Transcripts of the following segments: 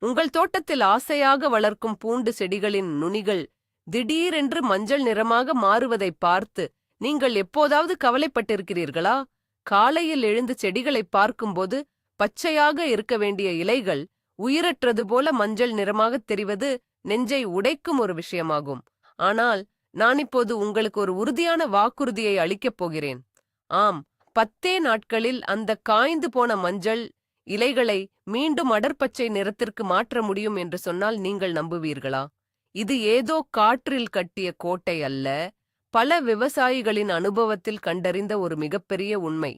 உங்கள் தோட்டத்தில் ஆசையாக வளர்க்கும் பூண்டு செடிகளின் நுனிகள் திடீரென்று மஞ்சள் நிறமாக மாறுவதை பார்த்து நீங்கள் எப்போதாவது கவலைப்பட்டிருக்கிறீர்களா? காலையில் எழுந்து செடிகளை பார்க்கும்போது பச்சையாக இருக்க வேண்டிய இலைகள் உயிரற்றது போல மஞ்சள் நிறமாகத் தெரிவது நெஞ்சை உடைக்கும் ஒரு விஷயமாகும். ஆனால் நான் இப்போது உங்களுக்கு ஒரு உறுதியான வாக்குறுதியை அளிக்கப் போகிறேன். ஆம், 10 நாட்களில் அந்த காய்ந்து போன மஞ்சள் இலைகளை மீண்டும் அடர்பச்சை நிறத்திற்கு மாற்ற முடியும் என்று சொன்னால் நீங்கள் நம்புவீர்களா? இது ஏதோ காற்றில் கட்டிய கோட்டை அல்ல, பல விவசாயிகளின் அனுபவத்தில் கண்டறிந்த ஒரு மிகப்பெரிய உண்மை.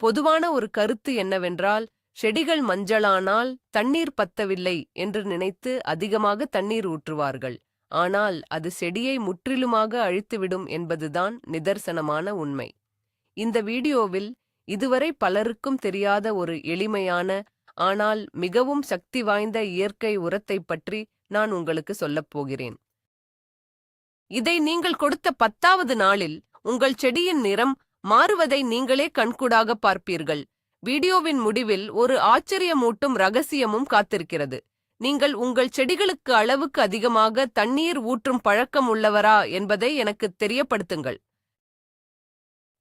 பொதுவான ஒரு கருத்து என்னவென்றால், செடிகள் மஞ்சளானால் தண்ணீர் பத்தவில்லை என்று நினைத்து அதிகமாக தண்ணீர் ஊற்றுவார்கள். ஆனால் அது செடியை முற்றிலுமாக அழித்துவிடும் என்பதுதான் நிதர்சனமான உண்மை. இந்த வீடியோவில் இதுவரை பலருக்கும் தெரியாத ஒரு எளிமையான ஆனால் மிகவும் சக்தி வாய்ந்த இயற்கை உரத்தைப் பற்றி நான் உங்களுக்கு சொல்லப் போகிறேன். இதை நீங்கள் கொடுத்த 10வது நாளில் உங்கள் செடியின் நிறம் மாறுவதை நீங்களே கண்கூடாக பார்ப்பீர்கள். வீடியோவின் முடிவில் ஒரு ஆச்சரியமூட்டும் ரகசியமும் காத்திருக்கிறது. நீங்கள் உங்கள் செடிகளுக்கு அளவுக்கு அதிகமாக தண்ணீர் ஊற்றும் பழக்கம் உள்ளவரா என்பதை எனக்கு தெரியப்படுத்துங்கள்.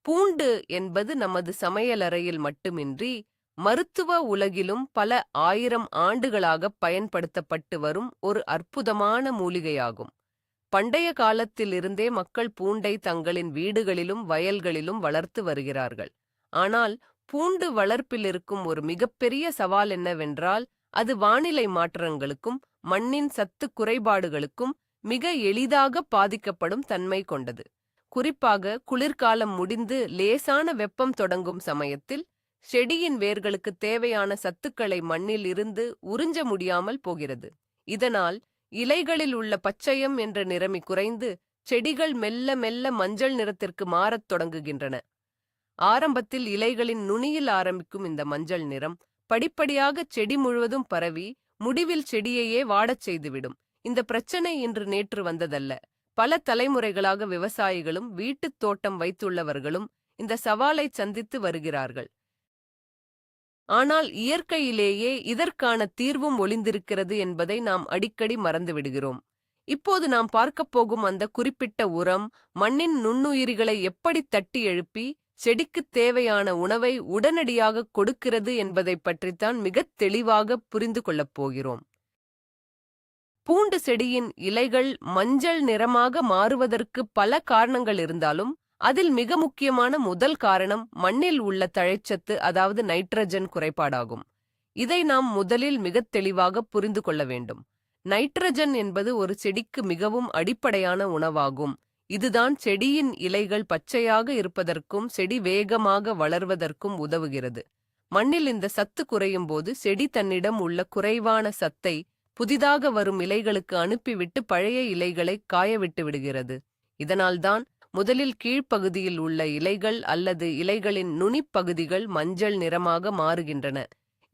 பூண்டு என்பது நமது சமையலறையில் மட்டுமின்றி மருத்துவ உலகிலும் பல 1000 ஆண்டுகளாக பயன்படுத்தப்பட்டு வரும் ஒரு அற்புதமான மூலிகையாகும். பண்டைய காலத்திலிருந்தே மக்கள் பூண்டை தங்களின் வீடுகளிலும் வயல்களிலும் வளர்த்து வருகிறார்கள். ஆனால் பூண்டு வளர்ப்பில் இருக்கும் ஒரு மிகப்பெரிய சவால் என்னவென்றால், அது வானிலை மாற்றங்களுக்கும் மண்ணின் சத்து குறைபாடுகளுக்கும் மிக எளிதாக பாதிக்கப்படும் தன்மை கொண்டது. குறிப்பாக குளிர்காலம் முடிந்து லேசான வெப்பம் தொடங்கும் சமயத்தில் செடியின் வேர்களுக்கு தேவையான சத்துக்களை மண்ணில் இருந்து உறிஞ்ச முடியாமல் போகிறது. இதனால் இலைகளில் உள்ள பச்சையம் என்ற நிறமி குறைந்து செடிகள் மெல்ல மெல்ல மஞ்சள் நிறத்திற்கு மாறத் தொடங்குகின்றன. ஆரம்பத்தில் இலைகளின் நுனியில் ஆரம்பிக்கும் இந்த மஞ்சள் நிறம் படிப்படியாக செடி முழுவதும் பரவி முடிவில் செடியையே வாடச் செய்துவிடும். இந்த பிரச்சனை இன்று நேற்று வந்ததல்ல. பல தலைமுறைகளாக விவசாயிகளும் வீட்டுத் தோட்டம் வைத்துள்ளவர்களும் இந்த சவாலை சந்தித்து வருகிறார்கள். ஆனால் இயற்கையிலேயே இதற்கான தீர்வும் ஒளிந்திருக்கிறது என்பதை நாம் அடிக்கடி மறந்துவிடுகிறோம். இப்போது நாம் பார்க்கப் போகும் அந்த குறிப்பிட்ட உரம் மண்ணின் நுண்ணுயிரிகளை எப்படி தட்டி எழுப்பி செடிக்குத் தேவையான உணவை உடனடியாக கொடுக்கிறது என்பதை பற்றித்தான் மிகத் தெளிவாக புரிந்து கொள்ளப் போகிறோம். பூண்டு செடியின் இலைகள் மஞ்சள் நிறமாக மாறுவதற்கு பல காரணங்கள் இருந்தாலும் அதில் மிக முக்கியமான முதல் காரணம் மண்ணில் உள்ள தழைச்சத்து, அதாவது நைட்ரஜன் குறைபாடாகும். இதை நாம் முதலில் மிகத் தெளிவாக புரிந்து கொள்ள வேண்டும். நைட்ரஜன் என்பது ஒரு செடிக்கு மிகவும் அடிப்படையான உணவாகும். இதுதான் செடியின் இலைகள் பச்சையாக இருப்பதற்கும் செடி வேகமாக வளர்வதற்கும் உதவுகிறது. மண்ணில் இந்த சத்து குறையும் போது செடி தன்னிடம் உள்ள குறைவான சத்தை புதிதாக வரும் இலைகளுக்கு அனுப்பிவிட்டு பழைய இலைகளை காயவிட்டு விடுகிறது. இதனால்தான் முதலில் கீழ்ப்பகுதியில் உள்ள இலைகள் அல்லது இலைகளின் நுனிப்பகுதிகள் மஞ்சள் நிறமாக மாறுகின்றன.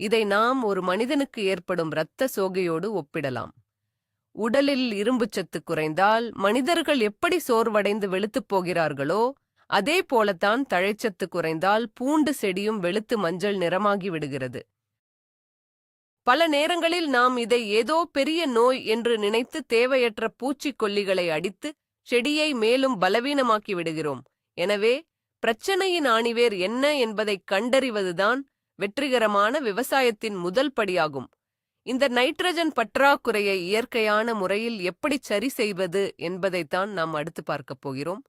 இதை நாம் ஒரு மனிதனுக்கு ஏற்படும் இரத்த சோகையோடு ஒப்பிடலாம். உடலில் இரும்புச்சத்து குறைந்தால் மனிதர்கள் எப்படி சோர்வடைந்து வெளுத்துப் போகிறார்களோ அதே போலத்தான் தழைச்சத்து குறைந்தால் பூண்டு செடியும் வெளுத்து மஞ்சள் நிறமாகி விடுகிறது. பல நேரங்களில் நாம் இதை ஏதோ பெரிய நோய் என்று நினைத்து தேவையற்ற பூச்சிக்கொல்லிகளை அடித்து செடியை மேலும் பலவீனமாக்கி விடுகிறோம். எனவே பிரச்சனையின் ஆணிவேர் என்ன என்பதை கண்டறிவதுதான் வெற்றிகரமான விவசாயத்தின் முதல் படியாகும். இந்த நைட்ரஜன் பற்றாக்குறையை இயற்கையான முறையில் எப்படி சரி செய்வது என்பதைத்தான் நாம் அடுத்து பார்க்கப் போகிறோம்.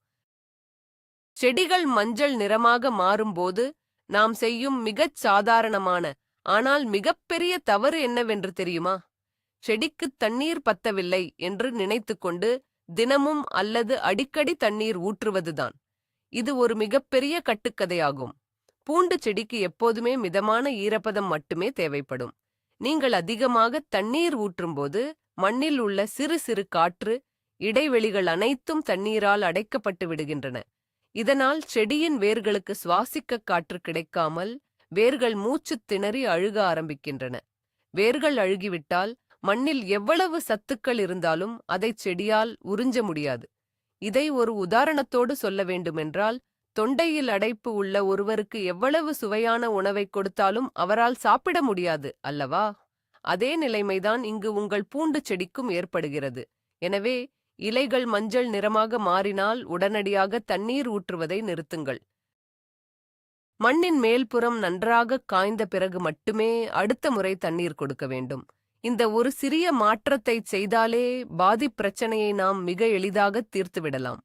செடிகள் மஞ்சள் நிறமாக மாறும்போது நாம் செய்யும் மிகச் சாதாரணமான ஆனால் மிகப்பெரிய தவறு என்னவென்று தெரியுமா? செடிக்கு தண்ணீர் பத்தவில்லை என்று நினைத்துக்கொண்டு தினமும் அல்லது அடிக்கடி தண்ணீர் ஊற்றுவதுதான். இது ஒரு மிகப்பெரிய கட்டுக்கதையாகும். பூண்டு செடிக்கு எப்போதுமே மிதமான ஈரப்பதம் மட்டுமே தேவைப்படும். நீங்கள் அதிகமாக தண்ணீர் ஊற்றும்போது மண்ணில் உள்ள சிறு சிறு காற்று இடைவெளிகள் அனைத்தும் தண்ணீரால் அடைக்கப்பட்டு விடுகின்றன. இதனால் செடியின் வேர்களுக்கு சுவாசிக்க காற்று கிடைக்காமல் வேர்கள் மூச்சுத் திணறி அழுக ஆரம்பிக்கின்றன. வேர்கள் அழுகிவிட்டால் மண்ணில் எவ்வளவு சத்துக்கள் இருந்தாலும் அதை செடியால் உறிஞ்ச முடியாது. இதை ஒரு உதாரணத்தோடு சொல்ல வேண்டுமென்றால், தொண்டையில் அடைப்பு உள்ள ஒருவருக்கு எவ்வளவு சுவையான உணவை கொடுத்தாலும் அவரால் சாப்பிட முடியாது அல்லவா? அதே நிலைமைதான் இங்கு உங்கள் பூண்டு செடிக்கும் ஏற்படுகிறது. எனவே இலைகள் மஞ்சள் நிறமாக மாறினால் உடனடியாக தண்ணீர் ஊற்றுவதை நிறுத்துங்கள். மண்ணின் மேல்புறம் நன்றாக காய்ந்த பிறகு மட்டுமே அடுத்த முறை தண்ணீர் கொடுக்க வேண்டும். இந்த ஒரு சிறிய மாற்றத்தை செய்தாலே பிரச்சனையை நாம் மிக எளிதாக தீர்த்துவிடலாம்.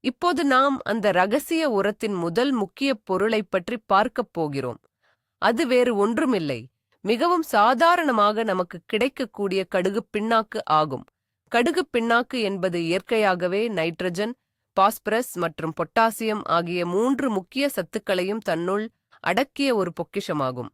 இப்போது நாம் அந்த ரகசிய உரத்தின் முதல் முக்கிய பொருளைப் பற்றி பார்க்கப் போகிறோம். அது வேறு ஒன்றுமில்லை, மிகவும் சாதாரணமாக நமக்கு கிடைக்கக்கூடிய கடுகுப் பிண்ணாக்கு ஆகும். கடுகுப் பிண்ணாக்கு என்பது இயற்கையாகவே நைட்ரஜன், பாஸ்பரஸ் மற்றும் பொட்டாசியம் ஆகிய 3 முக்கிய சத்துக்களையும் தன்னுள் அடக்கிய ஒரு பொக்கிஷமாகும்.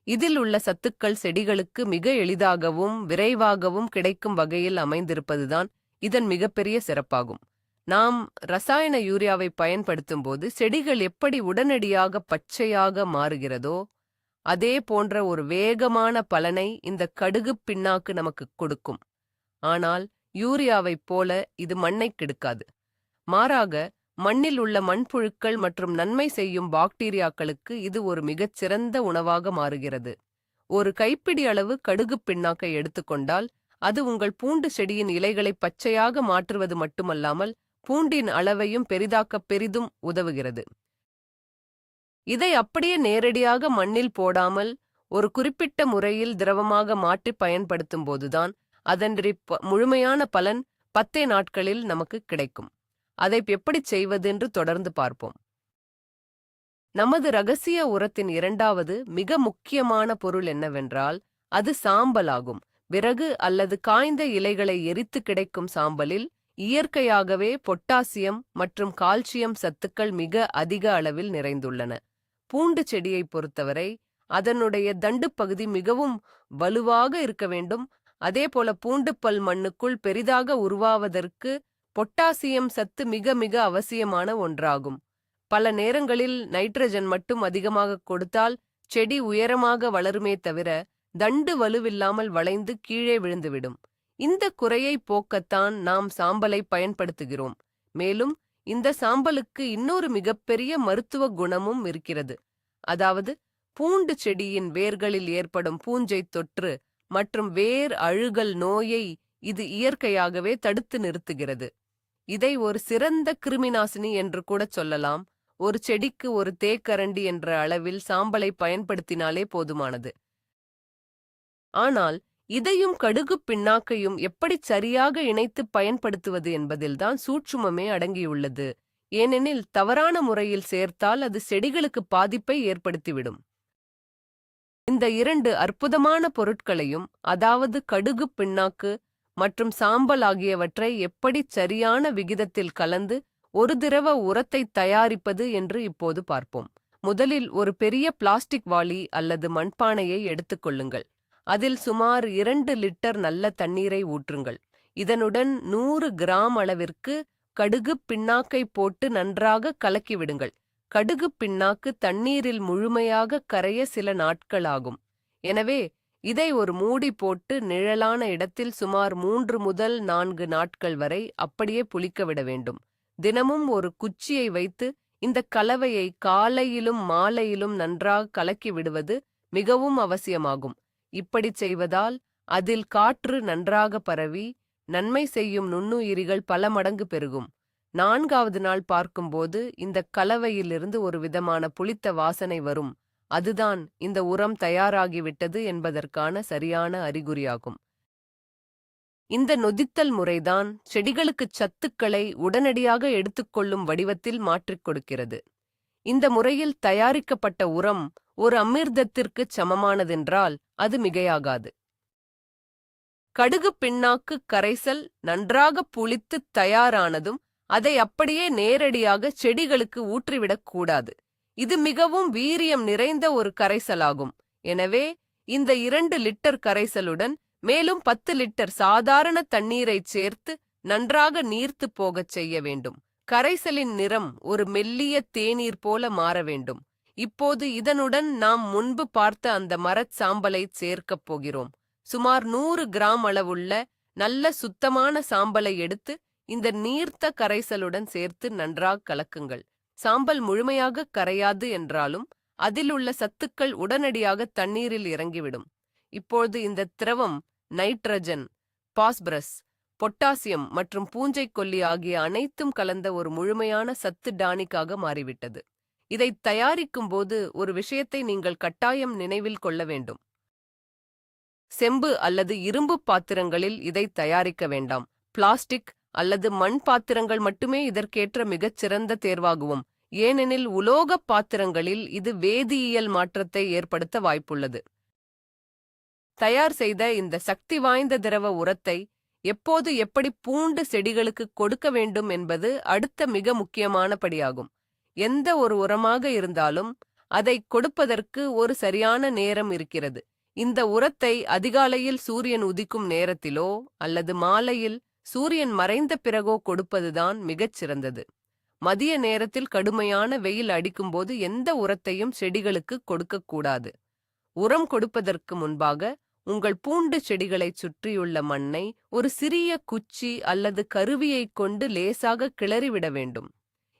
இதில் உள்ள சத்துக்கள் செடிகளுக்கு மிக எளிதாகவும் விரைவாகவும் கிடைக்கும் வகையில் அமைந்திருப்பதுதான் இதன் மிகப்பெரிய சிறப்பாகும். நாம் ரசாயன யூரியாவை பயன்படுத்தும்போது செடிகள் எப்படி உடனடியாக பச்சையாக மாறுகிறதோ அதே போன்ற ஒரு வேகமான பலனை இந்த கடுகுப் பிண்ணாக்கு நமக்கு கொடுக்கும். ஆனால் யூரியாவைப் போல இது மண்ணைக் கெடுக்காது. மாறாக மண்ணில் உள்ள மண்புழுக்கள் மற்றும் நன்மை செய்யும் பாக்டீரியாக்களுக்கு இது ஒரு மிகச்சிறந்த உணவாக மாறுகிறது. ஒரு கைப்பிடி அளவு கடுகுப் பிண்ணாக்கை எடுத்துக்கொண்டால் அது உங்கள் பூண்டு செடியின் இலைகளை பச்சையாக மாற்றுவது மட்டுமல்லாமல் பூண்டின் அளவையும் பெரிதாக்க பெரிதும் உதவுகிறது. இதை அப்படியே நேரடியாக மண்ணில் போடாமல் ஒரு குறிப்பிட்ட முறையில் திரவமாக மாற்றி பயன்படுத்தும் போதுதான் அதன் முழுமையான பலன் 10 நாட்களில் நமக்கு கிடைக்கும். அதை எப்படி செய்வதென்று தொடர்ந்து பார்ப்போம். நமது ரகசிய உரத்தின் இரண்டாவது மிக முக்கியமான பொருள் என்னவென்றால் அது சாம்பலாகும். விறகு அல்லது காய்ந்த இலைகளை எரித்து கிடைக்கும் சாம்பலில் இயற்கையாகவே பொட்டாசியம் மற்றும் கால்சியம் சத்துக்கள் மிக அதிக அளவில் நிறைந்துள்ளன. பூண்டு செடியை பொறுத்தவரை அதனுடைய தண்டுப்பகுதி மிகவும் வலுவாக இருக்க வேண்டும். அதேபோல பூண்டுப்பல் மண்ணுக்குள் பெரிதாக உருவாவதற்கு பொட்டாசியம் சத்து மிக மிக அவசியமான ஒன்றாகும். பல நேரங்களில் நைட்ரஜன் மட்டும் அதிகமாக கொடுத்தால் செடி உயரமாக வளருமே தவிர தண்டு வலுவில்லாமல் வளைந்து கீழே விழுந்துவிடும். இந்த குறையை போக்கத்தான் நாம் சாம்பலை பயன்படுத்துகிறோம். மேலும் இந்த சாம்பலுக்கு இன்னொரு மிகப்பெரிய மருத்துவ குணமும் இருக்கிறது. அதாவது பூண்டு செடியின் வேர்களில் ஏற்படும் பூஞ்சை தொற்று மற்றும் வேர் அழுகல் நோயை இது இயற்கையாகவே தடுத்து நிறுத்துகிறது. இதை ஒரு சிறந்த கிருமிநாசினி என்று கூட சொல்லலாம். ஒரு செடிக்கு ஒரு தேக்கரண்டி என்ற அளவில் சாம்பலை பயன்படுத்தினாலே போதுமானது. ஆனால் இதையும் கடுகுப் பிண்ணாக்கையும் எப்படி சரியாக இணைத்து பயன்படுத்துவது என்பதில்தான் சூட்சுமமே அடங்கியுள்ளது. ஏனெனில் தவறான முறையில் சேர்த்தால் அது செடிகளுக்கு பாதிப்பை ஏற்படுத்திவிடும். இந்த 2 அற்புதமான பொருட்களையும், அதாவது கடுகுப் பிண்ணாக்கு மற்றும் சாம்பல் ஆகியவற்றை எப்படி சரியான விகிதத்தில் கலந்து ஒரு திரவ உரத்தை தயாரிப்பது என்று இப்போது பார்ப்போம். முதலில் ஒரு பெரிய பிளாஸ்டிக் வாளி அல்லது மண்பானையை எடுத்துக்கொள்ளுங்கள். அதில் சுமார் 2 லிட்டர் நல்ல தண்ணீரை ஊற்றுங்கள். இதனுடன் 100 கிராம் அளவிற்கு கடுகுப் பிண்ணாக்கை போட்டு நன்றாக கலக்கிவிடுங்கள். கடுகுப் பிண்ணாக்கு தண்ணீரில் முழுமையாக கரைய சில நாட்கள் ஆகும். எனவே இதை ஒரு மூடி போட்டு நிழலான இடத்தில் சுமார் 3 முதல் 4 நாட்கள் வரை அப்படியே புளிக்கவிட வேண்டும். தினமும் ஒரு குச்சியை வைத்து இந்த கலவையை காலையிலும் மாலையிலும் நன்றாக கலக்கி விடுவது மிகவும் அவசியமாகும். இப்படிச் செய்வதால் அதில் காற்று நன்றாக பரவி நன்மை செய்யும் நுண்ணுயிரிகள் பல மடங்கு பெருகும். 4வது நாள் பார்க்கும்போது இந்த கலவையிலிருந்து ஒரு விதமான புளித்த வாசனை வரும். அதுதான் இந்த உரம் தயாராகிவிட்டது என்பதற்கான சரியான அறிகுறியாகும். இந்த நொதித்தல் முறைதான் செடிகளுக்கு சத்துக்களை உடனடியாக எடுத்துக்கொள்ளும் வடிவத்தில் மாற்றிக் கொடுக்கிறது. இந்த முறையில் தயாரிக்கப்பட்ட உரம் ஒரு அமிர்தத்திற்கு சமமானதென்றால் அது மிகையாகாது. கடுகு பிண்ணாக்கு கரைசல் நன்றாக புளித்து தயாரானதும் அதை அப்படியே நேரடியாக செடிகளுக்கு ஊற்றிவிடக் கூடாது. இது மிகவும் வீரியம் நிறைந்த ஒரு கரைசலாகும். எனவே இந்த 2 லிட்டர் கரைசலுடன் மேலும் 10 லிட்டர் சாதாரண தண்ணீரைச் சேர்த்து நன்றாக நீர்த்து போகச் செய்ய வேண்டும். கரைசலின் நிறம் ஒரு மெல்லிய தேநீர் போல மாற வேண்டும். இப்போது இதனுடன் நாம் முன்பு பார்த்த அந்த மரச் சாம்பலை சேர்க்கப் போகிறோம். சுமார் 100 கிராம் அளவுள்ள நல்ல சுத்தமான சாம்பலை எடுத்து இந்த நீர்த்த கரைசலுடன் சேர்த்து நன்றாக கலக்குங்கள். சாம்பல் முழுமையாக கரையாது என்றாலும் அதில் உள்ள சத்துக்கள் உடனடியாக தண்ணீரில் இறங்கிவிடும். இப்பொழுது இந்த திரவம் நைட்ரஜன், பாஸ்பரஸ், பொட்டாசியம் மற்றும் பூஞ்சைக்கொல்லி ஆகிய அனைத்தும் கலந்த ஒரு முழுமையான சத்து டானிக்காக மாறிவிட்டது. இதை தயாரிக்கும் போது ஒரு விஷயத்தை நீங்கள் கட்டாயம் நினைவில் கொள்ள வேண்டும். செம்பு அல்லது இரும்பு பாத்திரங்களில் இதை தயாரிக்க வேண்டாம். பிளாஸ்டிக் அல்லது மண் பாத்திரங்கள் மட்டுமே இதற்கேற்ற மிகச் சிறந்த தேர்வாகும். ஏனெனில் உலோகப் பாத்திரங்களில் இது வேதியியல் மாற்றத்தை ஏற்படுத்த வாய்ப்புள்ளது. தயார் செய்த இந்த சக்தி வாய்ந்த திரவ உரத்தை எப்போது எப்படி பூண்டு செடிகளுக்கு கொடுக்க வேண்டும் என்பது அடுத்த மிக முக்கியமான படியாகும். எந்த ஒரு உரமாக இருந்தாலும் அதை கொடுப்பதற்கு ஒரு சரியான நேரம் இருக்கிறது. இந்த உரத்தை அதிகாலையில் சூரியன் உதிக்கும் நேரத்திலோ அல்லது மாலையில் சூரியன் மறைந்த பிறகோ கொடுப்பதுதான் மிகச் சிறந்தது. மதிய நேரத்தில் கடுமையான வெயில் அடிக்கும்போது எந்த உரத்தையும் செடிகளுக்கு கொடுக்கக்கூடாது. உரம் கொடுப்பதற்கு முன்பாக உங்கள் பூண்டு செடிகளைச் சுற்றியுள்ள மண்ணை ஒரு சிறிய குச்சி அல்லது கருவியைக் கொண்டு லேசாக கிளறிவிட வேண்டும்.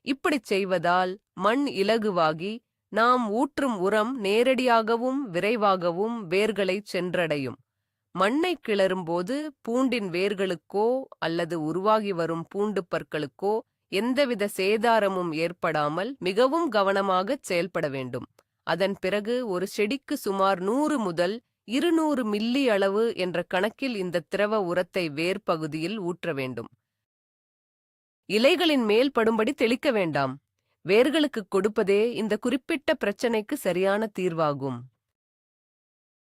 இப்படிச் செய்வதால் மண் இலகுவாகி நாம் ஊற்றும் உரம் நேரடியாகவும் விரைவாகவும் வேர்களைச் சென்றடையும். மண்ணை கிளறும்போது பூண்டின் வேர்களுக்கோ அல்லது உருவாகி வரும் பூண்டு பற்களுக்கோ எந்தவித சேதாரமும் ஏற்படாமல் மிகவும் கவனமாகச் செயல்பட வேண்டும். அதன் பிறகு ஒரு செடிக்கு சுமார் 100 முதல் 200 மில்லி அளவு என்ற கணக்கில் இந்த திரவ உரத்தை வேர் பகுதியில் ஊற்ற வேண்டும். இலைகளின் மேல் படும்படி தெளிக்க வேண்டாம். வேர்களுக்கு கொடுப்பதே இந்த குறிப்பிட்ட பிரச்சனைக்கு சரியான தீர்வாகும்.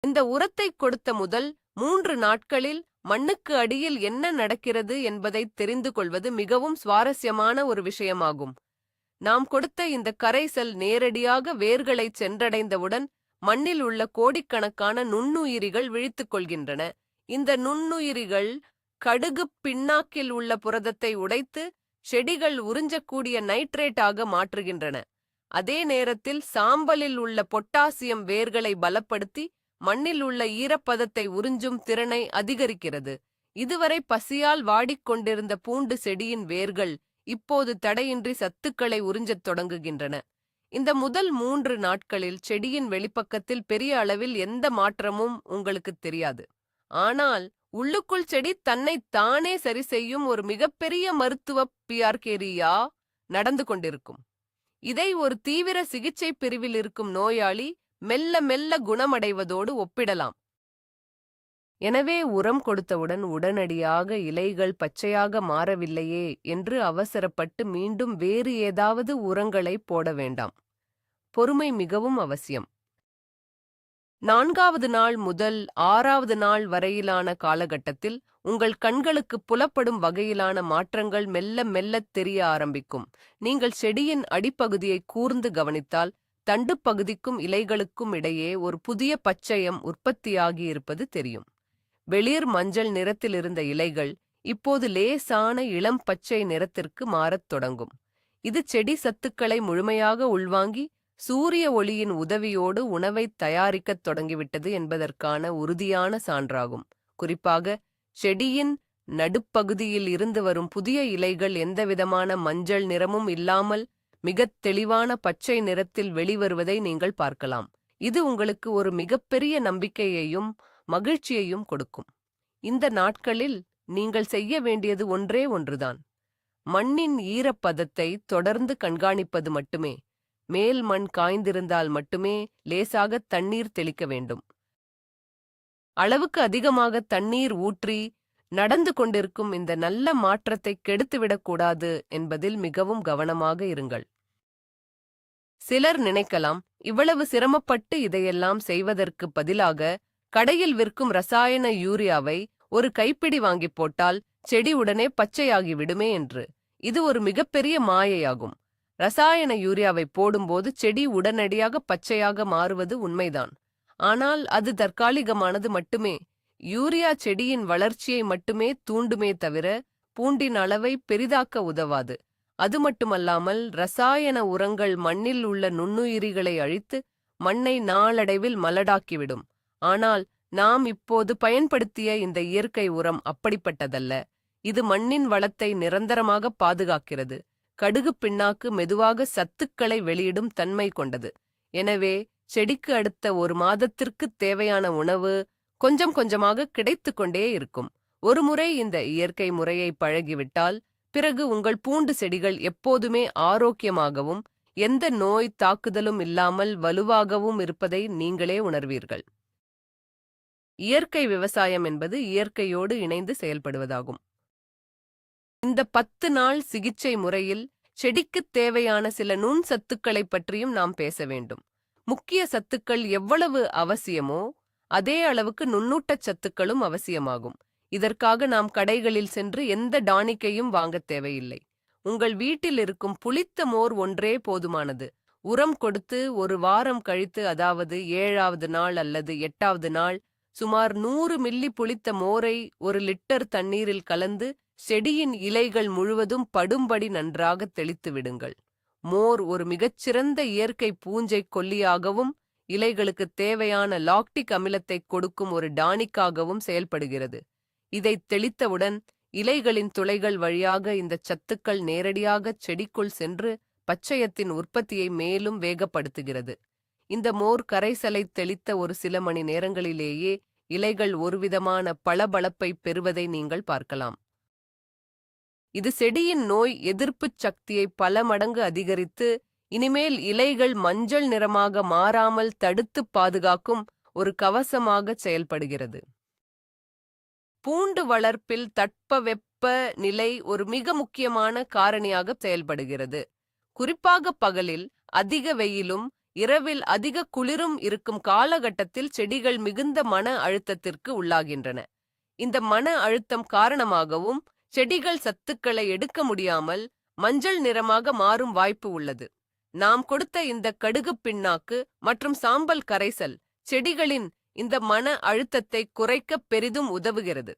இந்த உரத்தை கொடுத்த முதல் 3 நாட்களில் மண்ணுக்கு அடியில் என்ன நடக்கிறது என்பதை தெரிந்து கொள்வது மிகவும் சுவாரஸ்யமான ஒரு விஷயமாகும். நாம் கொடுத்த இந்த கரைசல் நேரடியாக வேர்களைச் சென்றடைந்தவுடன் மண்ணில் உள்ள கோடிக்கணக்கான நுண்ணுயிரிகள் விழித்துக் கொள்கின்றன. இந்த நுண்ணுயிரிகள் கடுகு பிண்ணாக்கில் உள்ள புரதத்தை உடைத்து செடிகள் உறிஞ்சக்கூடிய நைட்ரேட்டாக மாற்றுகின்றன. அதே நேரத்தில் சாம்பலில் உள்ள பொட்டாசியம் வேர்களை பலப்படுத்தி மண்ணில் உள்ள ஈரப்பதத்தை உறிஞ்சும் திறனை அதிகரிக்கிறது. இதுவரை பசியால் வாடிக்கொண்டிருந்த பூண்டு செடியின் வேர்கள் இப்போது தடையின்றி சத்துக்களை உறிஞ்சத் தொடங்குகின்றன. இந்த முதல் 3 நாட்களில் செடியின் வெளிப்பக்கத்தில் பெரிய அளவில் எந்த மாற்றமும் உங்களுக்கு தெரியாது. ஆனால் உள்ளுக்குள் செடி தன்னை தானே சரி செய்யும் ஒரு மிகப்பெரிய மருத்துவ பியார்கேரியா நடந்து கொண்டிருக்கும். இதை ஒரு தீவிர சிகிச்சை பிரிவில் இருக்கும் நோயாளி மெல்ல மெல்ல குணமடைவதோடு ஒப்பிடலாம். எனவே உரம் கொடுத்தவுடன் உடனடியாக இலைகள் பச்சையாக மாறவில்லையே என்று அவசரப்பட்டு மீண்டும் வேறு ஏதாவது உரங்களை போட வேண்டாம். பொறுமை மிகவும் அவசியம். 4வது நாள் முதல் 6வது நாள் வரையிலான காலகட்டத்தில் உங்கள் கண்களுக்கு புலப்படும் வகையிலான மாற்றங்கள் மெல்ல மெல்லத் தெரிய ஆரம்பிக்கும். நீங்கள் செடியின் அடிப்பகுதியை கூர்ந்து கவனித்தால் தண்டுப்பகுதிக்கும் இலைகளுக்கும் இடையே ஒரு புதிய பச்சையம் உற்பத்தியாகி இருப்பது தெரியும். வெளிர் மஞ்சள் நிறத்தில் இருந்த இலைகள் இப்போது லேசான இளம் பச்சை நிறத்திற்கு மாறத் தொடங்கும். இது செடி சத்துக்களை முழுமையாக உள்வாங்கி சூரிய ஒளியின் உதவியோடு உணவை தயாரிக்கத் தொடங்கிவிட்டது என்பதற்கான உறுதியான சான்றாகும். குறிப்பாக செடியின் நடுப்பகுதியில் இருந்து வரும் புதிய இலைகள் எந்தவிதமான மஞ்சள் நிறமும் இல்லாமல் மிகத் தெளிவான பச்சை நிறத்தில் வெளிவருவதை நீங்கள் பார்க்கலாம். இது உங்களுக்கு ஒரு மிகப்பெரிய நம்பிக்கையையும் மகிழ்ச்சியையும் கொடுக்கும். இந்த நாட்களில் நீங்கள் செய்ய வேண்டியது ஒன்றே ஒன்றுதான். மண்ணின் ஈரப்பதத்தை தொடர்ந்து கண்காணிப்பது மட்டுமே. மேல் மண் காய்ந்திருந்தால் மட்டுமே லேசாக தண்ணீர் தெளிக்க வேண்டும். அளவுக்கு அதிகமாக தண்ணீர் ஊற்றி நடந்து கொண்டிருக்கும் இந்த நல்ல மாற்றத்தை கெடுத்துவிடக்கூடாது என்பதில் மிகவும் கவனமாக இருங்கள். சிலர் நினைக்கலாம், இவ்வளவு சிரமப்பட்டு இதையெல்லாம் செய்வதற்கு பதிலாக கடையில் விற்கும் ரசாயன யூரியாவை ஒரு கைப்பிடி வாங்கி போட்டால் செடி உடனே பச்சையாகி விடுமே என்று. இது ஒரு மிகப்பெரிய மாயையாகும். ரசாயன யூரியாவை போடும்போது செடி உடனடியாக பச்சையாக மாறுவது உண்மைதான். ஆனால் அது தற்காலிகமானது மட்டுமே. யூரியா செடியின் வளர்ச்சியை மட்டுமே தூண்டுமே தவிர பூண்டின் அளவை பெரிதாக்க உதவாது. அது மட்டுமல்லாமல் ரசாயன உரங்கள் மண்ணில் உள்ள நுண்ணுயிரிகளை அழித்து மண்ணை நாளடைவில் மலடாக்கிவிடும். ஆனால் நாம் இப்போது பயன்படுத்திய இந்த இயற்கை உரம் அப்படிப்பட்டதல்ல. இது மண்ணின் வளத்தை நிரந்தரமாக பாதுகாக்கிறது. கடுகு பிண்ணாக்கு மெதுவாக சத்துக்களை வெளியிடும் தன்மை கொண்டது. எனவே செடிக்கு அடுத்த 1 மாதத்திற்கு தேவையான உணவு கொஞ்சம் கொஞ்சமாக கிடைத்துக் கொண்டே இருக்கும். ஒருமுறை இந்த இயற்கை முறையை பழகிவிட்டால் பிறகு உங்கள் பூண்டு செடிகள் எப்போதுமே ஆரோக்கியமாகவும் எந்த நோய் தாக்குதலும் இல்லாமல் வலுவாகவும் இருப்பதை நீங்களே உணர்வீர்கள். இயற்கை விவசாயம் என்பது இயற்கையோடு இணைந்து செயல்படுவதாகும். இந்த 10 நாள் சிகிச்சை முறையில் செடிக்குத் தேவையான சில நுண் சத்துக்களைப் பற்றியும் நாம் பேச வேண்டும். முக்கிய சத்துக்கள் எவ்வளவு அவசியமோ அதே அளவுக்கு நுண்ணூட்டச் சத்துக்களும் அவசியமாகும். இதற்காக நாம் கடைகளில் சென்று எந்த டானிக்கையும் வாங்கத் தேவையில்லை. உங்கள் வீட்டில் இருக்கும் புளித்த மோர் ஒன்றே போதுமானது. உரம் கொடுத்து ஒரு வாரம் கழித்து, அதாவது 7வது நாள் அல்லது 8வது நாள், சுமார் 100 மில்லி புளித்த மோரை 1 லிட்டர் தண்ணீரில் கலந்து செடியின் இலைகள் முழுவதும் படும்படி நன்றாக தெளித்து விடுங்கள். மோர் ஒரு மிகச்சிறந்த இயற்கை பூஞ்சை கொல்லியாகவும் இலைகளுக்கு தேவையான லாக்டிக் அமிலத்தை கொடுக்கும் ஒரு டானிக்காகவும் செயல்படுகிறது. இதை தெளித்தவுடன் இலைகளின் துளைகள் வழியாக இந்த சத்துக்கள் நேரடியாக செடிக்குள் சென்று பச்சையத்தின் உற்பத்தியை மேலும் வேகப்படுத்துகிறது. இந்த மோர் கரைசலை தெளித்த ஒரு சில மணி நேரங்களிலேயே இலைகள் ஒருவிதமான பளபளப்பை பெறுவதை நீங்கள் பார்க்கலாம். இது செடியின் நோய் எதிர்ப்புச் சக்தியை பல மடங்கு அதிகரித்து இனிமேல் இலைகள் மஞ்சள் நிறமாக மாறாமல் தடுத்து பாதுகாக்கும் ஒரு கவசமாக செயல்படுகிறது. பூண்டு வளர்ப்பில் தட்பவெப்ப நிலை ஒரு மிக முக்கியமான காரணியாக செயல்படுகிறது. குறிப்பாக பகலில் அதிக வெயிலும் இரவில் அதிக குளிரும் இருக்கும் காலகட்டத்தில் செடிகள் மிகுந்த மன அழுத்தத்திற்கு உள்ளாகின்றன. இந்த மன அழுத்தம் காரணமாகவும் செடிகள் சத்துக்களை எடுக்க முடியாமல் மஞ்சள் நிறமாக மாறும் வாய்ப்பு உள்ளது. நாம் கொடுத்த இந்த கடுகு பிண்ணாக்கு மற்றும் சாம்பல் கரைசல் செடிகளின் இந்த மன அழுத்தத்தை குறைக்க பெரிதும் உதவுகிறது.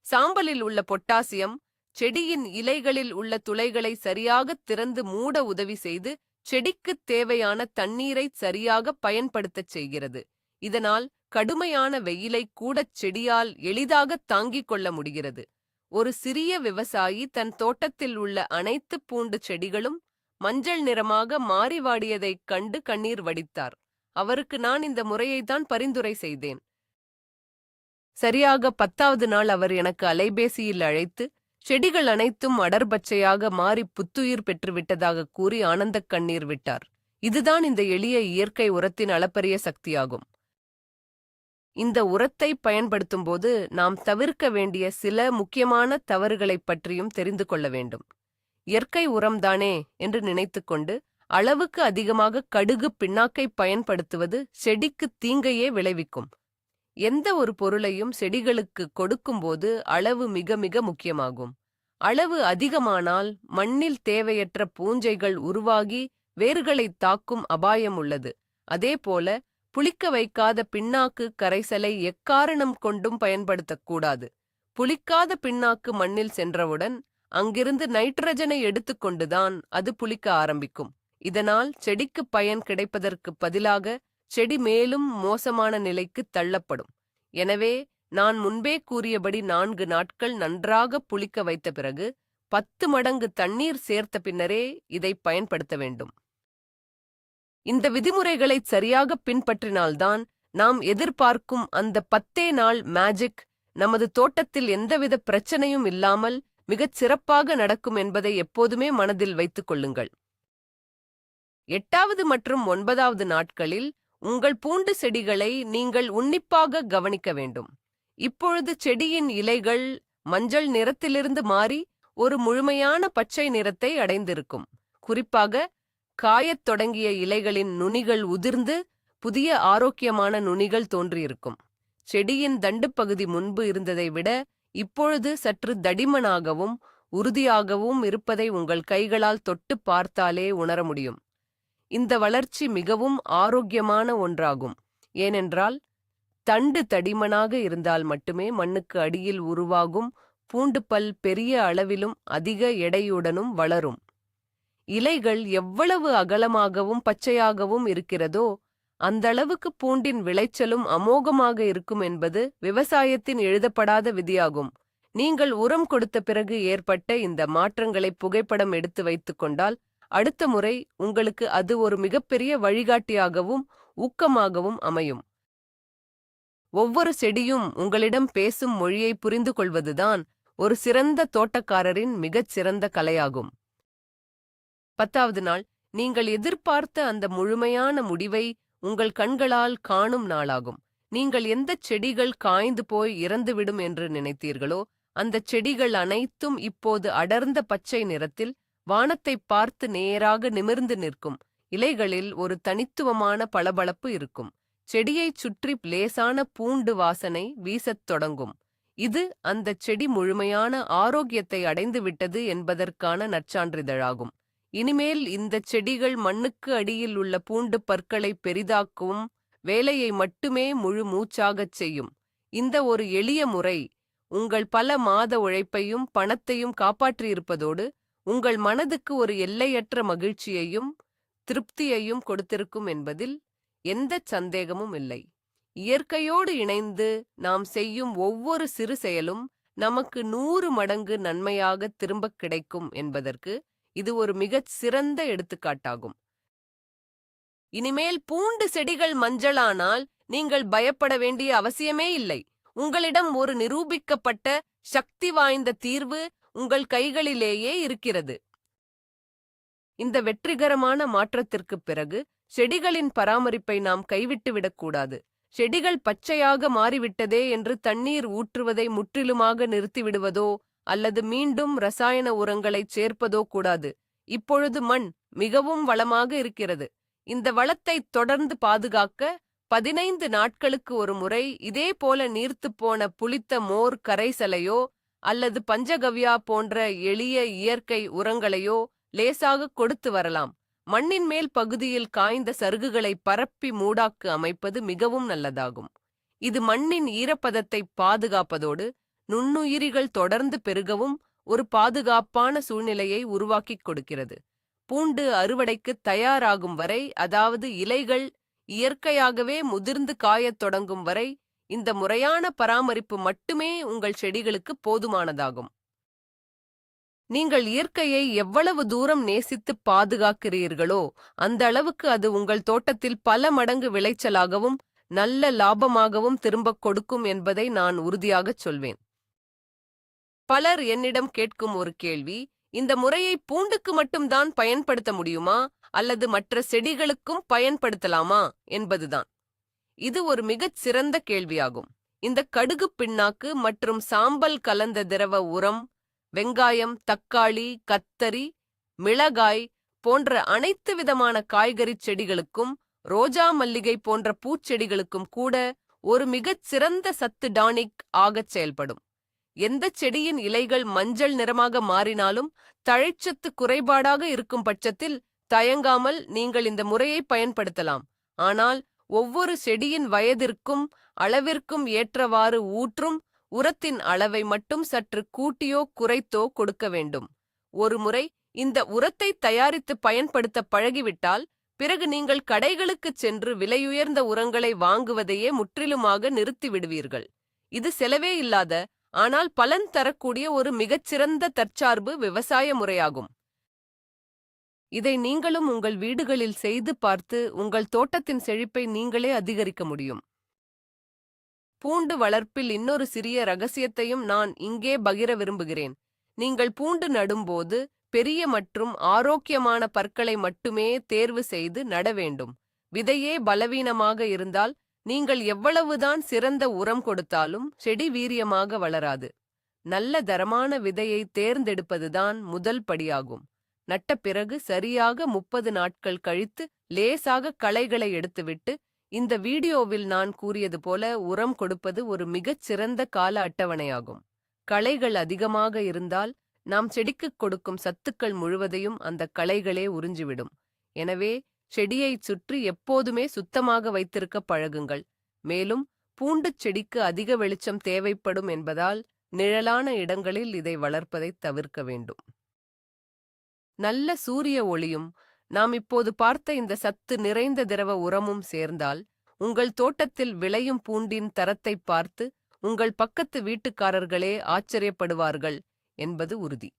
சாம்பலில் உள்ள பொட்டாசியம் செடியின் இலைகளில் உள்ள துளைகளை சரியாக திறந்து மூட உதவி செய்து செடிக்குத் தேவையான தண்ணீரை சரியாக பயன்படுத்தச் செய்கிறது. இதனால் கடுமையான வெயிலை கூடச் செடியால் எளிதாக தாங்கிக் கொள்ள முடிகிறது. ஒரு சிறிய விவசாயி தன் தோட்டத்தில் உள்ள அனைத்து பூண்டு செடிகளும் மஞ்சள் நிறமாக மாறி வாடியதைக் கண்டு கண்ணீர் வடித்தார். அவருக்கு நான் இந்த முறையைத்தான் பரிந்துரை செய்தேன். சரியாக 10வது நாள் அவர் எனக்கு அலைபேசியில் அழைத்து செடிகள் அனைத்தும் அடர்பச்சையாக மாறி புத்துயிர் பெற்றுவிட்டதாக கூறி ஆனந்தக் கண்ணீர் விட்டார். இதுதான் இந்த எளிய இயற்கை உரத்தின் அளப்பரிய சக்தியாகும். இந்த உரத்தை பயன்படுத்தும்போது நாம் தவிர்க்க வேண்டிய சில முக்கியமான தவறுகளைப் பற்றியும் தெரிந்து கொள்ள வேண்டும். இயற்கை உரம்தானே என்று நினைத்துக்கொண்டு அளவுக்கு அதிகமாக கடுகு பிண்ணாக்கை பயன்படுத்துவது செடிக்கு தீங்கையே விளைவிக்கும். எந்த ஒரு பொருளையும் செடிகளுக்கு கொடுக்கும்போது அளவு மிக மிக முக்கியமாகும். அளவு அதிகமானால் மண்ணில் தேவையற்ற பூஞ்சைகள் உருவாகி வேர்களைத் தாக்கும் அபாயம் உள்ளது. அதேபோல புளிக்க வைக்காத பிண்ணாக்கு கரைசலை எக்காரணம் கொண்டும் பயன்படுத்தக்கூடாது. புளிக்காத பிண்ணாக்கு மண்ணில் சென்றவுடன் அங்கிருந்து நைட்ரஜனை எடுத்துக்கொண்டுதான் அது புளிக்க ஆரம்பிக்கும். இதனால் செடிக்கு பயன் கிடைப்பதற்கு பதிலாக செடி மேலும் மோசமான நிலைக்கு தள்ளப்படும். எனவே நான் முன்பே கூறியபடி 4 நாட்கள் நன்றாக புளிக்க வைத்த பிறகு 10 மடங்கு தண்ணீர் சேர்த்த பின்னரே இதை பயன்படுத்த வேண்டும். இந்த விதிமுறைகளை சரியாக பின்பற்றினால்தான் நாம் எதிர்பார்க்கும் அந்த 10 நாள் மேஜிக் நமது தோட்டத்தில் எந்தவித பிரச்சனையும் இல்லாமல் மிகச் சிறப்பாக நடக்கும் என்பதை எப்போதுமே மனதில் வைத்துக் கொள்ளுங்கள். 8வது மற்றும் 9வது நாட்களில் உங்கள் பூண்டு செடிகளை நீங்கள் உன்னிப்பாக கவனிக்க வேண்டும். இப்பொழுது செடியின் இலைகள் மஞ்சள் நிறத்திலிருந்து மாறி ஒரு முழுமையான பச்சை நிறத்தை அடைந்திருக்கும். குறிப்பாக காயத் தொடங்கிய இலைகளின் நுனிகள் உதிர்ந்து புதிய ஆரோக்கியமான நுனிகள் தோன்றியிருக்கும். செடியின் தண்டுப்பகுதி முன்பு இருந்ததை விட இப்பொழுது சற்று தடிமனாகவும் உறுதியாகவும் இருப்பதை உங்கள் கைகளால் தொட்டு பார்த்தாலே உணர முடியும். இந்த வளர்ச்சி மிகவும் ஆரோக்கியமான ஒன்றாகும். ஏனென்றால் தண்டு தடிமனாக இருந்தால் மட்டுமே மண்ணுக்கு அடியில் உருவாகும் பூண்டுப்பல் பெரிய அளவிலும் அதிக எடையுடனும் வளரும். இலைகள் எவ்வளவு அகலமாகவும் பச்சையாகவும் இருக்கிறதோ அந்தளவுக்கு பூண்டின் விளைச்சலும் அமோகமாக இருக்கும் என்பது விவசாயத்தின் எழுதப்படாத விதியாகும். நீங்கள் உரம் கொடுத்த பிறகு ஏற்பட்ட இந்த மாற்றங்களை புகைப்படம் எடுத்து வைத்துக் கொண்டால் அடுத்த முறை உங்களுக்கு அது ஒரு மிகப்பெரிய வழிகாட்டியாகவும் ஊக்கமாகவும் அமையும். ஒவ்வொரு செடியும் உங்களிடம் பேசும் மொழியை புரிந்து கொள்வதுதான் ஒரு சிறந்த தோட்டக்காரரின் மிகச் சிறந்த கலையாகும். 10வது நாள், நீங்கள் எதிர்பார்த்த அந்த முழுமையான முடிவை உங்கள் கண்களால் காணும் நாளாகும். நீங்கள் எந்தச் செடிகள் காய்ந்து போய் இறந்துவிடும் என்று நினைத்தீர்களோ, அந்தச் செடிகள் அனைத்தும் இப்போது அடர்ந்த பச்சை நிறத்தில் வானத்தைப் பார்த்து நேராக நிமிர்ந்து நிற்கும். இலைகளில் ஒரு தனித்துவமான பளபளப்பு இருக்கும். செடியைச் சுற்றி லேசான பூண்டு வாசனை வீசத் தொடங்கும். இது அந்தச் செடி முழுமையான ஆரோக்கியத்தை அடைந்துவிட்டது என்பதற்கான நற்சான்றிதழாகும். இனிமேல் இந்தச் செடிகள் மண்ணுக்கு அடியில் உள்ள பூண்டு பற்களை பெரிதாக்கும் வேலையை மட்டுமே முழு மூச்சாகச் செய்யும். இந்த ஒரு எளிய முறை உங்கள் பல மாத உழைப்பையும் பணத்தையும் காப்பாற்றியிருப்பதோடு உங்கள் மனதுக்கு ஒரு எல்லையற்ற மகிழ்ச்சியையும் திருப்தியையும் கொடுத்திருக்கும் என்பதில் எந்தச் சந்தேகமும் இல்லை. இயற்கையோடு இணைந்து நாம் செய்யும் ஒவ்வொரு சிறு செயலும் நமக்கு 100 மடங்கு நன்மையாக திரும்பக் கிடைக்கும் என்பதற்கு இது ஒரு மிகச் சிறந்த எடுத்துக்காட்டாகும். இனிமேல் பூண்டு செடிகள் மஞ்சளானால் நீங்கள் பயப்பட வேண்டிய அவசியமே இல்லை. உங்களிடம் ஒரு நிரூபிக்கப்பட்ட சக்தி வாய்ந்த தீர்வு உங்கள் கைகளிலேயே இருக்கிறது. இந்த வெற்றிகரமான மாற்றத்திற்குப் பிறகு செடிகளின் பராமரிப்பை நாம் கைவிட்டுவிடக்கூடாது. செடிகள் பச்சையாக மாறிவிட்டதே என்று தண்ணீர் ஊற்றுவதை முற்றிலுமாக நிறுத்திவிடுவதோ அல்லது மீண்டும் ரசாயன உரங்களைச் சேர்ப்பதோ கூடாது. இப்பொழுது மண் மிகவும் வளமாக இருக்கிறது. இந்த வளத்தை தொடர்ந்து பாதுகாக்க 15 நாட்களுக்கு ஒரு முறை இதேபோல நீர்த்துப்போன புளித்த மோர் கரைசலையோ அல்லது பஞ்சகவ்யா போன்ற எளிய இயற்கை உரங்களையோ லேசாக கொடுத்து வரலாம். மண்ணின் மேல் பகுதியில் காய்ந்த சருகுகளை பரப்பி மூடாக்கு அமைப்பது மிகவும் நல்லதாகும். இது மண்ணின் ஈரப்பதத்தை பாதுகாப்பதோடு நுண்ணுயிரிகள் தொடர்ந்து பெருகவும் ஒரு பாதுகாப்பான சூழ்நிலையை உருவாக்கிக் கொடுக்கிறது. பூண்டு அறுவடைக்கு தயாராகும் வரை, அதாவது இலைகள் இயற்கையாகவே முதிர்ந்து காயத் தொடங்கும் வரை, இந்த முறையான பராமரிப்பு மட்டுமே உங்கள் செடிகளுக்கு போதுமானதாகும். நீங்கள் இயற்கையை எவ்வளவு தூரம் நேசித்து பாதுகாக்கிறீர்களோ அந்த அளவுக்கு அது உங்கள் தோட்டத்தில் பல மடங்கு விளைச்சலாகவும் நல்ல லாபமாகவும் திரும்பக் கொடுக்கும் என்பதை நான் உறுதியாகச் சொல்வேன். பலர் என்னிடம் கேட்கும் ஒரு கேள்வி, இந்த முறையை பூண்டுக்கு மட்டும்தான் பயன்படுத்த முடியுமா அல்லது மற்ற செடிகளுக்கும் பயன்படுத்தலாமா என்பதுதான். இது ஒரு மிகச் சிறந்த கேள்வியாகும். இந்த கடுகு பிண்ணாக்கு மற்றும் சாம்பல் கலந்த திரவ உரம் வெங்காயம், தக்காளி, கத்தரி, மிளகாய் போன்ற அனைத்து விதமான காய்கறி செடிகளுக்கும் ரோஜா மல்லிகை போன்ற பூச்செடிகளுக்கும் கூட ஒரு மிகச் சிறந்த சத்து டானிக் ஆகச் செயல்படும். எந்தச் செடியின் இலைகள் மஞ்சள் நிறமாக மாறினாலும் தழைச்சத்து குறைபாடாக இருக்கும் பட்சத்தில் தயங்காமல் நீங்கள் இந்த முறையை பயன்படுத்தலாம். ஆனால் ஒவ்வொரு செடியின் வயதிற்கும் அளவிற்கும் ஏற்றவாறு ஊற்றும் உரத்தின் அளவை மட்டும் சற்று கூட்டியோ குறைத்தோ கொடுக்க வேண்டும். ஒரு முறை இந்த உரத்தை தயாரித்து பயன்படுத்த பழகிவிட்டால் பிறகு நீங்கள் கடைகளுக்குச் சென்று விலையுயர்ந்த உரங்களை வாங்குவதையே முற்றிலுமாக நிறுத்திவிடுவீர்கள். இது செலவே இல்லாத ஆனால் பலன் தரக்கூடிய ஒரு மிகச்சிறந்த தற்சார்பு விவசாய முறையாகும். இதை நீங்களும் உங்கள் வீடுகளில் செய்து பார்த்து உங்கள் தோட்டத்தின் செழிப்பை நீங்களே அதிகரிக்க முடியும். பூண்டு வளர்ப்பில் இன்னொரு சிறிய ரகசியத்தையும் நான் இங்கே பகிர விரும்புகிறேன். நீங்கள் பூண்டு நடும்போது பெரிய மற்றும் ஆரோக்கியமான பற்களை மட்டுமே தேர்வு செய்து நட வேண்டும். விதையே பலவீனமாக இருந்தால் நீங்கள் எவ்வளவுதான் சிறந்த உரம் கொடுத்தாலும் செடி வீரியமாக வளராது. நல்ல தரமான விதையை தேர்ந்தெடுப்பதுதான் முதல் படியாகும். நட்ட பிறகு சரியாக 30 நாட்கள் கழித்து லேசாக களைகளை எடுத்துவிட்டு இந்த வீடியோவில் நான் கூறியது போல உரம் கொடுப்பது ஒரு மிகச் சிறந்த கால அட்டவணையாகும். களைகள் அதிகமாக இருந்தால் நாம் செடிக்குக் கொடுக்கும் சத்துக்கள் முழுவதையும் அந்த களைகளே உறிஞ்சிவிடும். எனவே செடியைச் சுற்றி எப்போதுமே சுத்தமாக வைத்திருக்க பழகுங்கள். மேலும் பூண்டுச் செடிக்கு அதிக வெளிச்சம் தேவைப்படும் என்பதால் நிழலான இடங்களில் இதை வளர்ப்பதை தவிர்க்க வேண்டும். நல்ல சூரிய ஒளியும் நாம் இப்போது பார்த்த இந்த சத்து நிறைந்த திரவ உரமும் சேர்ந்தால் உங்கள் தோட்டத்தில் விளையும் பூண்டின் தரத்தை பார்த்து உங்கள் பக்கத்து வீட்டுக்காரர்களே ஆச்சரியப்படுவார்கள் என்பது உறுதி.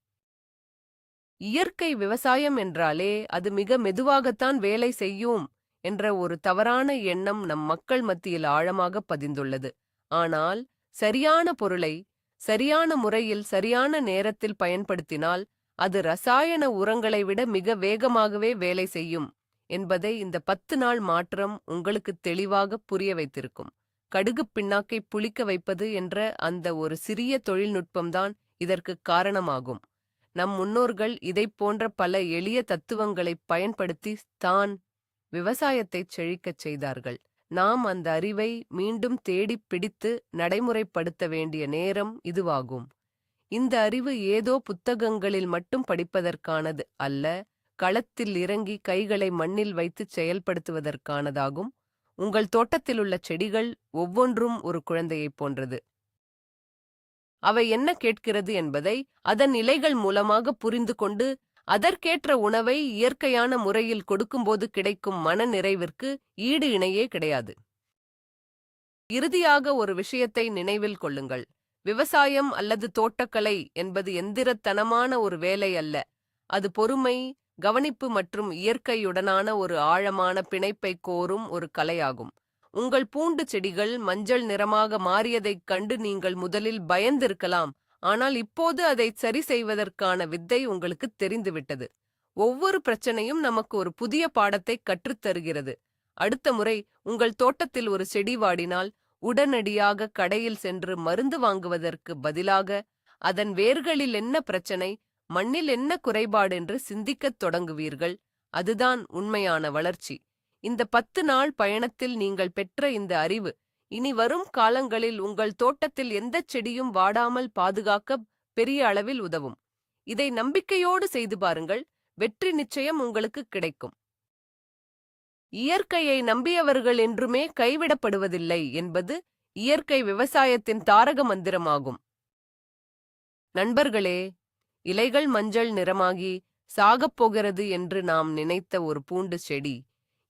இயற்கை விவசாயம் என்றாலே அது மிக மெதுவாகத்தான் வேலை செய்யும் என்ற ஒரு தவறான எண்ணம் நம் மக்கள் மத்தியில் ஆழமாக பதிந்துள்ளது. ஆனால் சரியான பொருளை சரியான முறையில் சரியான நேரத்தில் பயன்படுத்தினால் அது ரசாயன உரங்களை விட மிக வேகமாகவே வேலை செய்யும் என்பதை இந்த 10 நாள் மாற்றம் உங்களுக்கு தெளிவாக புரிய வைத்திருக்கும். கடுகுப் பிண்ணாக்கை புளிக்க வைப்பது என்ற அந்த ஒரு சிறிய தொழில்நுட்பம்தான் இதற்கு காரணமாகும். நம் முன்னோர்கள் இதைப் போன்ற பல எளிய தத்துவங்களைப் பயன்படுத்தி தான் விவசாயத்தைச் செழிக்கச் செய்தார்கள். நாம் அந்த அறிவை மீண்டும் தேடிப் பிடித்து நடைமுறைப்படுத்த வேண்டிய நேரம் இதுவாகும். இந்த அறிவு ஏதோ புத்தகங்களில் மட்டும் படிப்பதற்கானது அல்ல, களத்தில் இறங்கி கைகளை மண்ணில் வைத்துச் செயல்படுத்துவதற்கானதாகும். உங்கள் தோட்டத்திலுள்ள செடிகள் ஒவ்வொன்றும் ஒரு குழந்தையைப் போன்றது. அவை என்ன கேட்கிறது என்பதை அதன் இலைகள் மூலமாக புரிந்து கொண்டு அதற்கேற்ற உணவை இயற்கையான முறையில் கொடுக்கும்போது கிடைக்கும் மன நிறைவிற்கு ஈடு இணையே கிடையாது. இறுதியாக ஒரு விஷயத்தை நினைவில் கொள்ளுங்கள். விவசாயம் அல்லது தோட்டக்கலை என்பது எந்திரத்தனமான ஒரு வேலை அல்ல. அது பொறுமை, கவனிப்பு மற்றும் இயற்கையுடனான ஒரு ஆழமான பிணைப்பை கோரும் ஒரு கலையாகும். உங்கள் பூண்டு செடிகள் மஞ்சள் நிறமாக மாறியதைக் கண்டு நீங்கள் முதலில் பயந்திருக்கலாம், ஆனால் இப்போது அதை சரி செய்வதற்கான வித்தை உங்களுக்கு தெரிந்துவிட்டது. ஒவ்வொரு பிரச்சனையும் நமக்கு ஒரு புதிய பாடத்தை கற்றுத்தருகிறது. அடுத்த முறை உங்கள் தோட்டத்தில் ஒரு செடி வாடினால் உடனடியாக கடையில் சென்று மருந்து வாங்குவதற்கு பதிலாக அதன் வேர்களில் என்ன பிரச்சனை, மண்ணில் என்ன குறைபாடு என்று சிந்திக்கத் தொடங்குவீர்கள். அதுதான் உண்மையான வளர்ச்சி. இந்த 10 நாள் பயணத்தில் நீங்கள் பெற்ற இந்த அறிவு இனி வரும் காலங்களில் உங்கள் தோட்டத்தில் எந்தச் செடியும் வாடாமல் பாதுகாக்க பெரிய அளவில் உதவும். இதை நம்பிக்கையோடு செய்து பாருங்கள், வெற்றி நிச்சயம் உங்களுக்கு கிடைக்கும். இயற்கையை நம்பியவர்கள் என்றுமே கைவிடப்படுவதில்லை என்பது இயற்கை விவசாயத்தின் தாரக மந்திரமாகும். நண்பர்களே, இலைகள் மஞ்சள் நிறமாகி சாகப் போகிறது என்று நாம் நினைத்த ஒரு பூண்டு செடி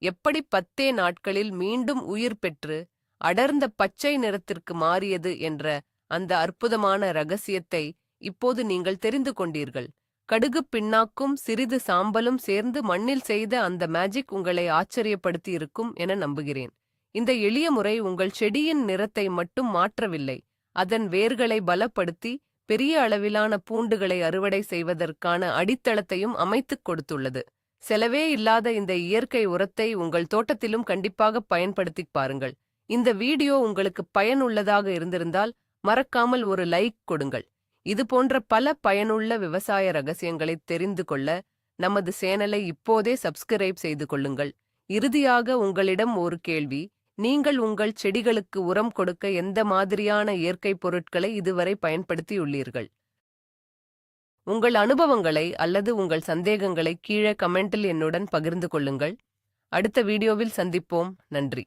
எப்படி 10 நாட்களில் மீண்டும் உயிர் பெற்று அடர்ந்த பச்சை நிறத்திற்கு மாறியது என்ற அந்த அற்புதமான ரகசியத்தை இப்போது நீங்கள் தெரிந்து கொண்டீர்கள். கடுகு பிண்ணாக்கும் சிறிது சாம்பலும் சேர்ந்து மண்ணில் செய்த அந்த மேஜிக் உங்களை ஆச்சரியப்படுத்தி இருக்கும் என நம்புகிறேன். இந்த எளிய முறை உங்கள் செடியின் நிறத்தை மட்டும் மாற்றவில்லை, அதன் வேர்களை பலப்படுத்தி பெரிய அளவிலான பூண்டுகளை அறுவடை செய்வதற்கான அடித்தளத்தையும் அமைத்துக் கொடுத்துள்ளது. செலவே இல்லாத இந்த இயற்கை உரத்தை உங்கள் தோட்டத்திலும் கண்டிப்பாக பயன்படுத்திப் பாருங்கள். இந்த வீடியோ உங்களுக்கு பயனுள்ளதாக இருந்திருந்தால் மறக்காமல் ஒரு லைக் கொடுங்கள். இது போன்ற பல பயனுள்ள விவசாய ரகசியங்களை தெரிந்து கொள்ள நமது சேனலை இப்போதே சப்ஸ்கிரைப் செய்து கொள்ளுங்கள். இறுதியாக உங்களிடம் ஒரு கேள்வி. நீங்கள் உங்கள் செடிகளுக்கு உரம் கொடுக்க எந்த மாதிரியான இயற்கை பொருட்களை இதுவரை பயன்படுத்தியுள்ளீர்கள்? உங்கள் அனுபவங்களை அல்லது உங்கள் சந்தேகங்களை கீழே கமெண்டில் என்னுடன் பகிர்ந்து கொள்ளுங்கள். அடுத்த வீடியோவில் சந்திப்போம். நன்றி.